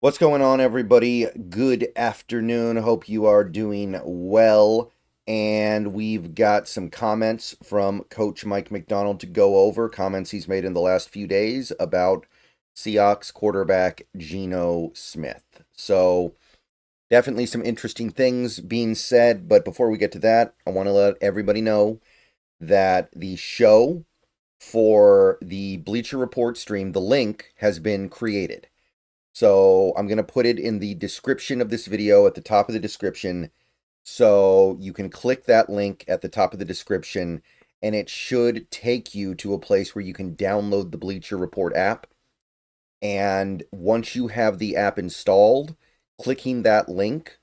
What's going on, everybody? Good afternoon. Hope you are doing well. And we've got some comments from Coach Mike Macdonald to go over, comments he's made in the last few days about Seahawks quarterback Geno Smith. So, definitely some interesting things being said. But before we get to that, I want to let everybody know that the show for the Bleacher Report stream, the link has been created. So I'm going to put it in the description of this video at the top of the description. So you can click that link at the top of the description and it should take you to a place where you can download the Bleacher Report app. And once you have the app installed, clicking that link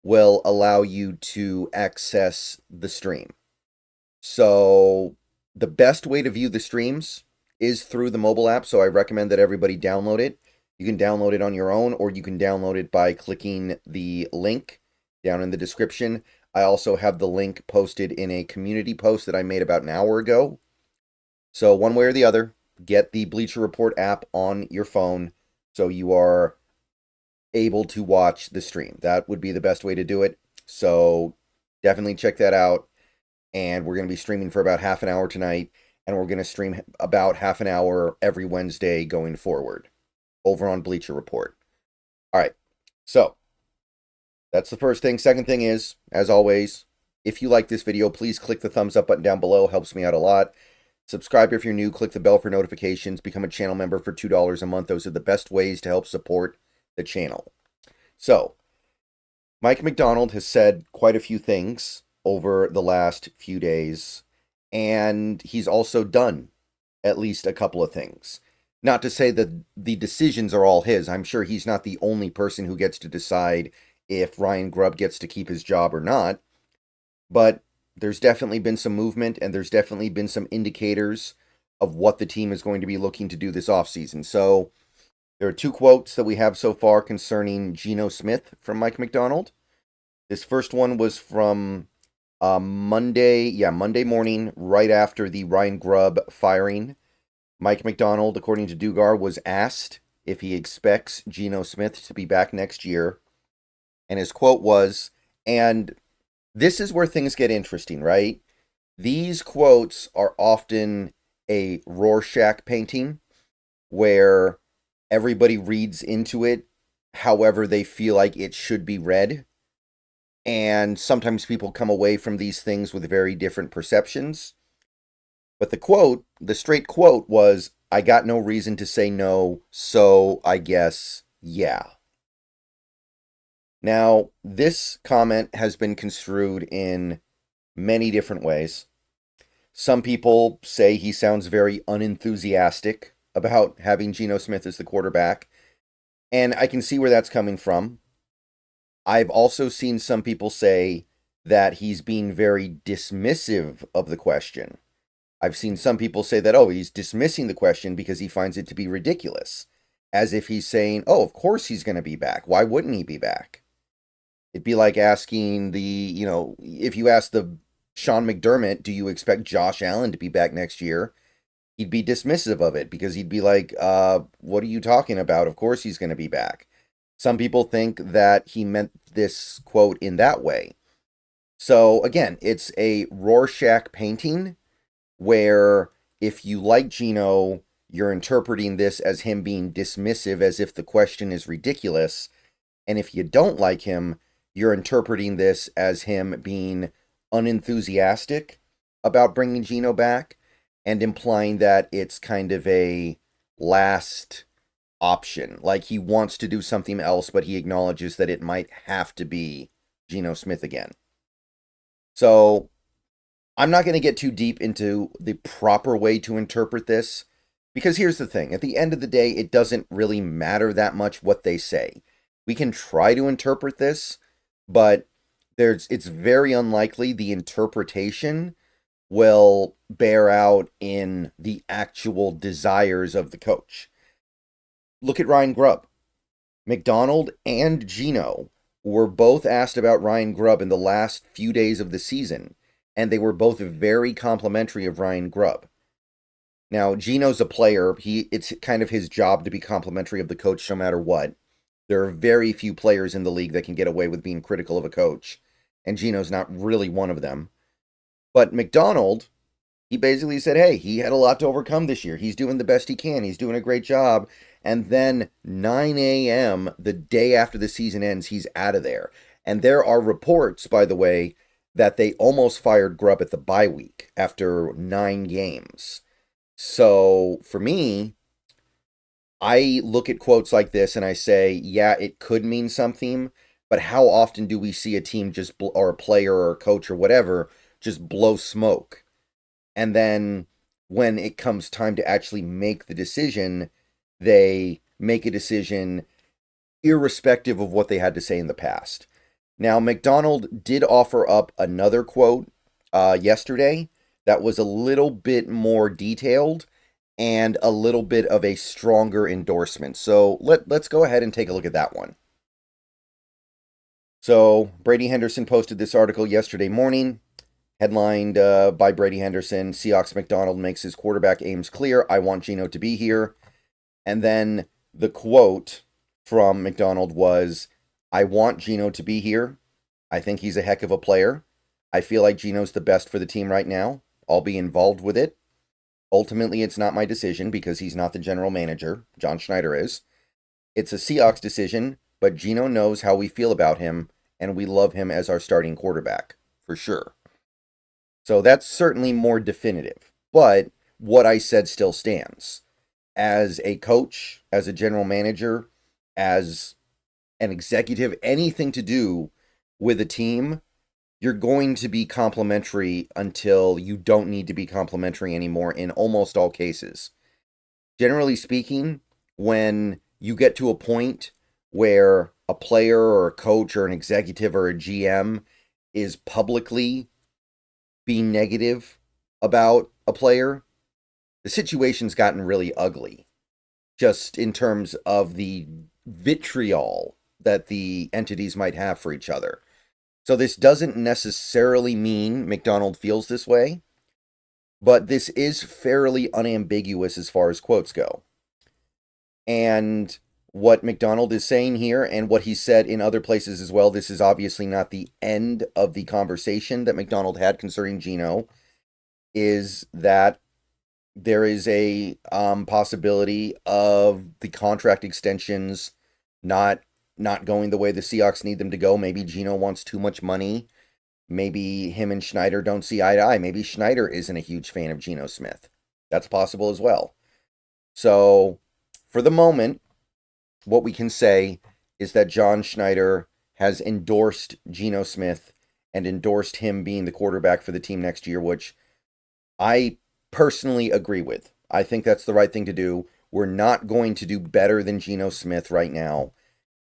will allow you to access the stream. So the best way to view the streams is through the mobile app. So I recommend that everybody download it. You can download it on your own, or you can download it by clicking the link down in the description. I also have the link posted in a community post that I made about an hour ago. So one way or the other, get the Bleacher Report app on your phone so you are able to watch the stream. That would be the best way to do it. So definitely check that out. And we're going to be streaming for about half an hour tonight, and we're going to stream about half an hour every Wednesday going forward over on Bleacher Report. All right, so that's the first thing. Second thing is, as always, if you like this video, please click the thumbs up button down below. Helps me out a lot. Subscribe if you're new. Click the bell for notifications. Become a channel member for $2 a month. Those are the best ways to help support the channel. So, Mike Macdonald has said quite a few things over the last few days, and he's also done at least a couple of things. Not to say that the decisions are all his. I'm sure he's not the only person who gets to decide if Ryan Grubb gets to keep his job or not. But there's definitely been some movement, and there's definitely been some indicators of what the team is going to be looking to do this offseason. So there are two quotes that we have so far concerning Geno Smith from Mike Macdonald. This first one was from Monday morning, right after the Ryan Grubb firing. Mike Macdonald, according to Dugar, was asked if he expects Geno Smith to be back next year. And his quote was, and this is where things get interesting, right? These quotes are often a Rorschach painting where everybody reads into it however they feel like it should be read. And sometimes people come away from these things with very different perceptions. But the quote, the straight quote was, I got no reason to say no, so I guess, yeah. Now, this comment has been construed in many different ways. Some people say he sounds very unenthusiastic about having Geno Smith as the quarterback, and I can see where that's coming from. I've also seen some people say that he's being very dismissive of the question. I've seen some people say that, he's dismissing the question because he finds it to be ridiculous. As if he's saying, of course he's going to be back. Why wouldn't he be back? It'd be like asking if you ask the Sean McDermott, do you expect Josh Allen to be back next year? He'd be dismissive of it because he'd be like, what are you talking about? Of course he's going to be back. Some people think that he meant this quote in that way. So again, it's a Rorschach painting where if you like Geno, you're interpreting this as him being dismissive as if the question is ridiculous. And if you don't like him, you're interpreting this as him being unenthusiastic about bringing Geno back and implying that it's kind of a last option. Like he wants to do something else, but he acknowledges that it might have to be Geno Smith again. So I'm not going to get too deep into the proper way to interpret this, because here's the thing. At the end of the day, it doesn't really matter that much what they say. We can try to interpret this, but it's very unlikely the interpretation will bear out in the actual desires of the coach. Look at Ryan Grubb. Macdonald and Geno were both asked about Ryan Grubb in the last few days of the season, and they were both very complimentary of Ryan Grubb. Now, Geno's a player. It's kind of his job to be complimentary of the coach no matter what. There are very few players in the league that can get away with being critical of a coach, and Geno's not really one of them. But Macdonald, he basically said, hey, he had a lot to overcome this year. He's doing the best he can. He's doing a great job. And then 9 a.m., the day after the season ends, he's out of there. And there are reports, by the way, that they almost fired Grubb at the bye week after 9 games. So for me, I look at quotes like this and I say, yeah, it could mean something, but how often do we see a team just, or a player or a coach or whatever, just blow smoke? And then when it comes time to actually make the decision, they make a decision irrespective of what they had to say in the past. Now, Macdonald did offer up another quote yesterday that was a little bit more detailed and a little bit of a stronger endorsement. So let's go ahead and take a look at that one. So Brady Henderson posted this article yesterday morning, headlined by Brady Henderson, Seahawks Macdonald makes his quarterback aims clear. I want Geno to be here. And then the quote from Macdonald was, I want Geno to be here. I think he's a heck of a player. I feel like Geno's the best for the team right now. I'll be involved with it. Ultimately, it's not my decision because he's not the general manager. John Schneider is. It's a Seahawks decision, but Geno knows how we feel about him, and we love him as our starting quarterback, for sure. So that's certainly more definitive. But what I said still stands. As a coach, as a general manager, as an executive, anything to do with a team, you're going to be complimentary until you don't need to be complimentary anymore in almost all cases. Generally speaking, when you get to a point where a player or a coach or an executive or a GM is publicly being negative about a player, the situation's gotten really ugly. Just in terms of the vitriol that the entities might have for each other. So this doesn't necessarily mean Macdonald feels this way, but this is fairly unambiguous as far as quotes go. And what Macdonald is saying here, and what he said in other places as well, this is obviously not the end of the conversation that Macdonald had concerning Geno, is that there is a possibility of the contract extensions not going the way the Seahawks need them to go. Maybe Geno wants too much money. Maybe him and Schneider don't see eye to eye. Maybe Schneider isn't a huge fan of Geno Smith. That's possible as well. So, for the moment, what we can say is that John Schneider has endorsed Geno Smith and endorsed him being the quarterback for the team next year, which I personally agree with. I think that's the right thing to do. We're not going to do better than Geno Smith right now.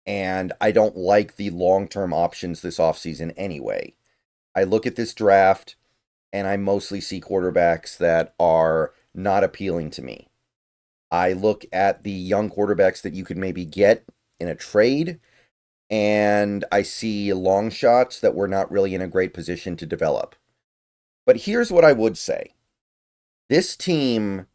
And I don't like the long-term options this offseason anyway. I look at this draft, and I mostly see quarterbacks that are not appealing to me. I look at the young quarterbacks that you could maybe get in a trade, and I see long shots that we're not really in a great position to develop. But here's what I would say. This team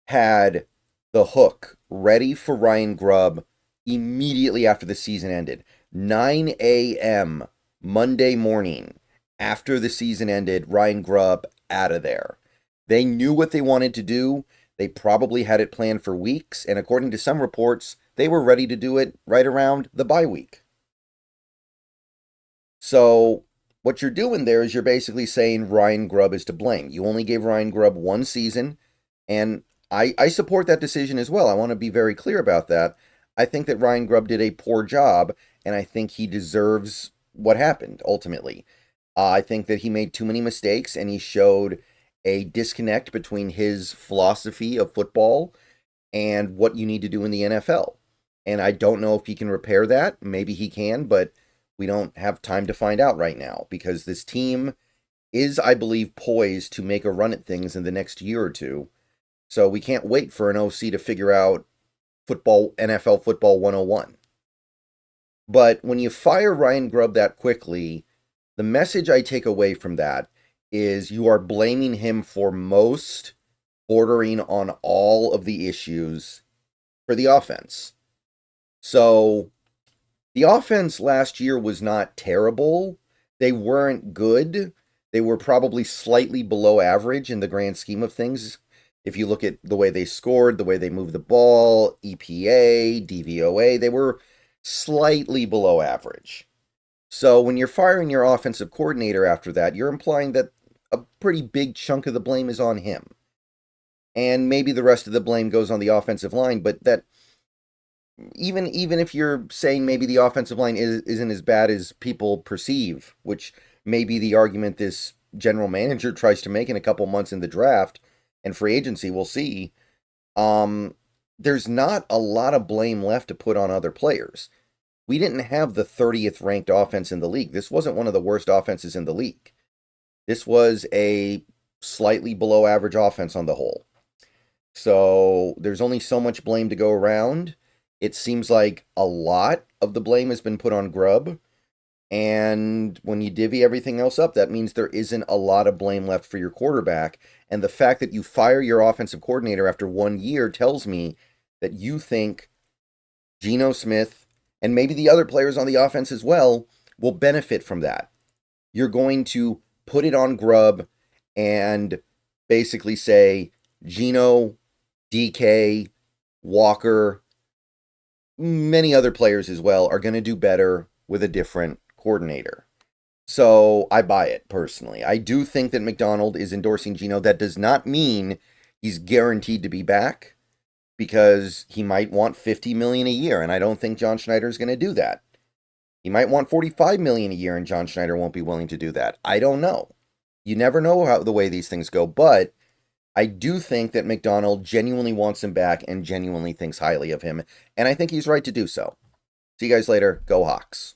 had the hook ready for Ryan Grubb immediately after the season ended. 9 a.m. Monday morning after the season ended, Ryan Grubb out of there. They knew what they wanted to do. They probably had it planned for weeks, and according to some reports, they were ready to do it right around the bye week. So what you're doing there is you're basically saying Ryan Grubb is to blame. You only gave Ryan Grubb one season, and I support that decision as well. I want to be very clear about that. I think that Ryan Grubb did a poor job, and I think he deserves what happened, ultimately. I think that he made too many mistakes, and he showed a disconnect between his philosophy of football and what you need to do in the NFL. And I don't know if he can repair that. Maybe he can, but we don't have time to find out right now, because this team is, I believe, poised to make a run at things in the next year or two. So we can't wait for an OC to figure out NFL football 101. But when you fire Ryan Grubb that quickly, the message I take away from that is you are blaming him for most, bordering on all of the issues for the offense. So The offense last year was not terrible. They weren't good. They were probably slightly below average in the grand scheme of things. If you look at the way they scored, the way they moved the ball, EPA, DVOA, they were slightly below average. So when you're firing your offensive coordinator after that, you're implying that a pretty big chunk of the blame is on him. And maybe the rest of the blame goes on the offensive line, but that even if you're saying maybe the offensive line isn't as bad as people perceive, which may be the argument this general manager tries to make in a couple months in the draft and free agency, we'll see. There's not a lot of blame left to put on other players. We didn't have the 30th ranked offense in the league. This wasn't one of the worst offenses in the league. This was a slightly below average offense on the whole. So there's only so much blame to go around. It seems like a lot of the blame has been put on Grubb. And when you divvy everything else up, that means there isn't a lot of blame left for your quarterback. And the fact that you fire your offensive coordinator after 1 year tells me that you think Geno Smith and maybe the other players on the offense as well will benefit from that. You're going to put it on Grubb and basically say Geno, DK, Walker, many other players as well are going to do better with a different coordinator. So I buy it personally. I do think that Macdonald is endorsing Geno. That does not mean he's guaranteed to be back, because he might want $50 million a year, and I don't think John Schneider is going to do that. He might want $45 million a year, and John Schneider won't be willing to do that. I don't know. You never know how the way these things go, but I do think that Macdonald genuinely wants him back and genuinely thinks highly of him, and I think he's right to do so. See you guys later. Go Hawks.